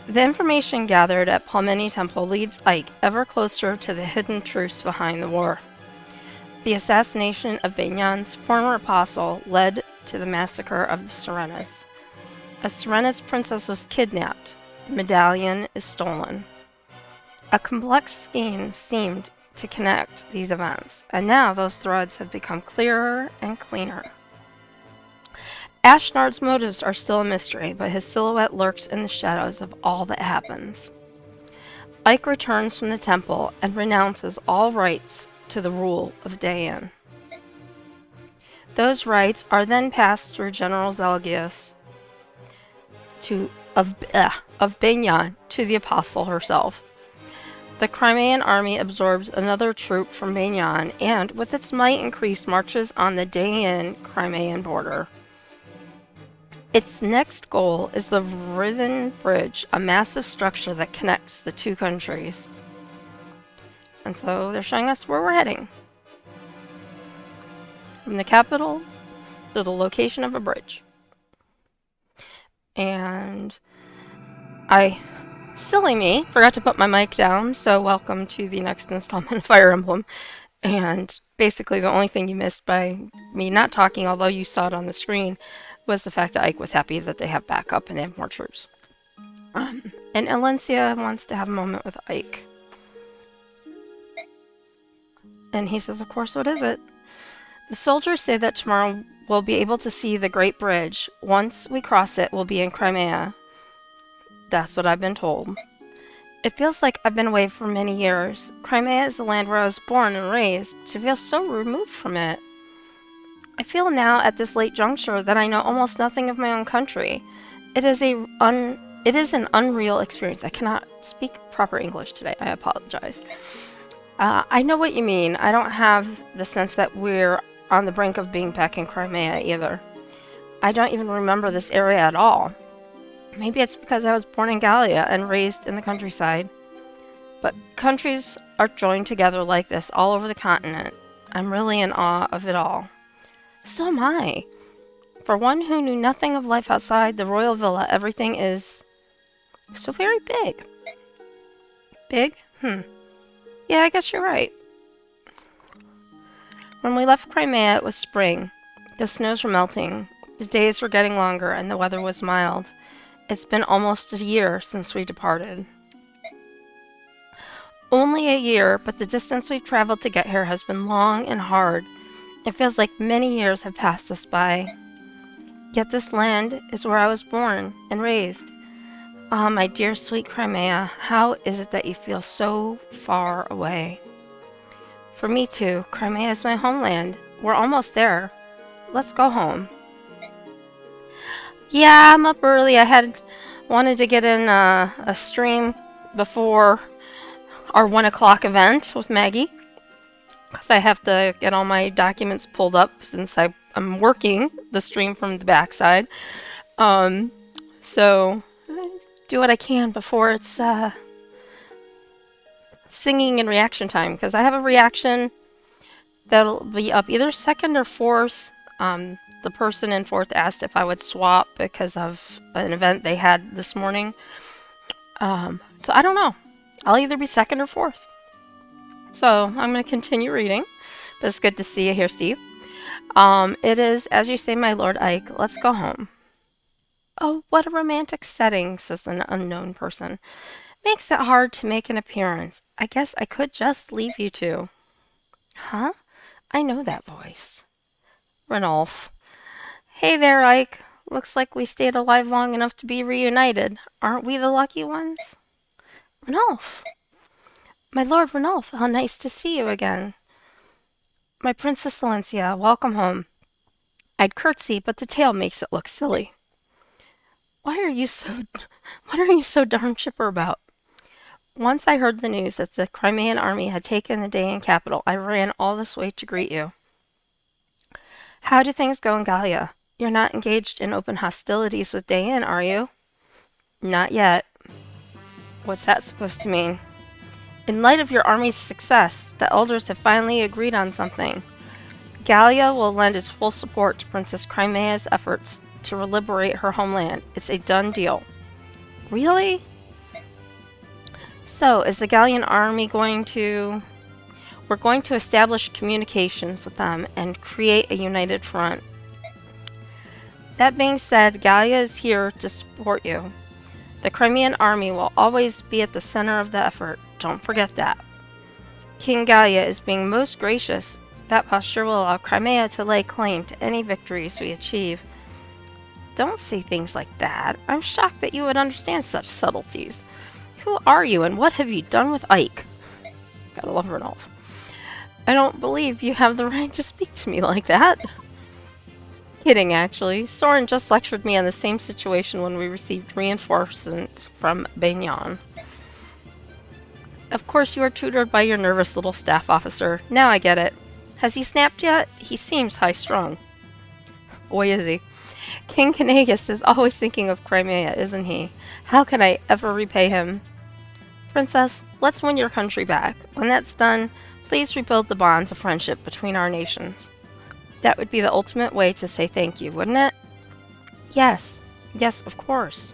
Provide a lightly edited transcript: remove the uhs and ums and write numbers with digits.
The information gathered at Palmeni Temple leads Ike ever closer to the hidden truths behind the war. The assassination of Benyan's former apostle led to the massacre of the Serenas. A Serenas princess was kidnapped. The medallion is stolen. A complex scheme seemed to connect these events, and now those threads have become clearer and cleaner. Ashnard's motives are still a mystery, but his silhouette lurks in the shadows of all that happens. Ike returns from the temple and renounces all rights to the rule of Dayan. Those rights are then passed through General Zelgius of Benyan to the apostle herself. The Crimean army absorbs another troop from Benyan and, with its might increased, marches on the Dayan-Crimean border. Its next goal is the Riven Bridge, a massive structure that connects the two countries. And so they're showing us where we're heading. From the capital to the location of a bridge. And silly me, forgot to put my mic down, so welcome to the next installment of Fire Emblem. And basically the only thing you missed by me not talking, although you saw it on the screen, was the fact that Ike was happy that they have backup and they have more troops. And Elincia wants to have a moment with Ike. And he says, of course, what is it? The soldiers say that tomorrow we'll be able to see the Great Bridge. Once we cross it, we'll be in Crimea. That's what I've been told. It feels like I've been away for many years. Crimea is the land where I was born and raised. To feel so removed from it. I feel now at this late juncture that I know almost nothing of my own country. It is an unreal experience. I cannot speak proper English today. I apologize. I know what you mean. I don't have the sense that we're on the brink of being back in Crimea either. I don't even remember this area at all. Maybe it's because I was born in Gallia and raised in the countryside. But countries are joined together like this all over the continent. I'm really in awe of it all. So am I. For one who knew nothing of life outside the royal villa, everything is so very big. Big? Yeah, I guess you're right. When we left Crimea, it was spring. The snows were melting. The days were getting longer, and the weather was mild. It's been almost a year since we departed. Only a year, but the distance we've traveled to get here has been long and hard. It feels like many years have passed us by. Yet this land is where I was born and raised. Ah, my dear sweet Crimea, how is it that you feel so far away? For me too, Crimea is my homeland. We're almost there. Let's go home. Yeah, I'm up early. I wanted to get in a stream before our 1 o'clock event with Maggie. Because I have to get all my documents pulled up since I'm working the stream from the backside. So do what I can before it's singing and reaction time. Because I have a reaction that'll be up either second or fourth. The person in fourth asked if I would swap because of an event they had this morning. So I don't know. I'll either be second or fourth. So I'm going to continue reading. But it's good to see you here, Steve. It is, as you say, my Lord Ike. Let's go home. Oh, what a romantic setting, says an unknown person. Makes it hard to make an appearance. I guess I could just leave you two. Huh? I know that voice. Ranulf. Hey there, Ike. Looks like we stayed alive long enough to be reunited. Aren't we the lucky ones? Ranulf. My Lord Ranulf, how nice to see you again. My Princess Elincia, welcome home. I'd curtsy, but the tail makes it look silly. What are you so darn chipper about? Once I heard the news that the Crimean army had taken the Dayan capital, I ran all this way to greet you. How do things go in Gallia? You're not engaged in open hostilities with Dayan, are you? Not yet. What's that supposed to mean? In light of your army's success, the elders have finally agreed on something. Gallia will lend its full support to Princess Crimea's efforts to liberate her homeland. It's a done deal. Really? So, is the Gallian army going to... We're going to establish communications with them and create a united front. That being said, Gallia is here to support you. The Crimean army will always be at the center of the effort. Don't forget that. King Gallia is being most gracious. That posture will allow Crimea to lay claim to any victories we achieve. Don't say things like that. I'm shocked that you would understand such subtleties. Who are you and what have you done with Ike? Gotta love Ranulf. I don't believe you have the right to speak to me like that. Kidding, actually. Soren just lectured me on the same situation when we received reinforcements from Baignan. Of course you are tutored by your nervous little staff officer. Now I get it. Has he snapped yet? He seems high-strung. Boy, is he. King Canagus is always thinking of Crimea, isn't he? How can I ever repay him? Princess, let's win your country back. When that's done, please rebuild the bonds of friendship between our nations. That would be the ultimate way to say thank you, wouldn't it? Yes. Yes, of course.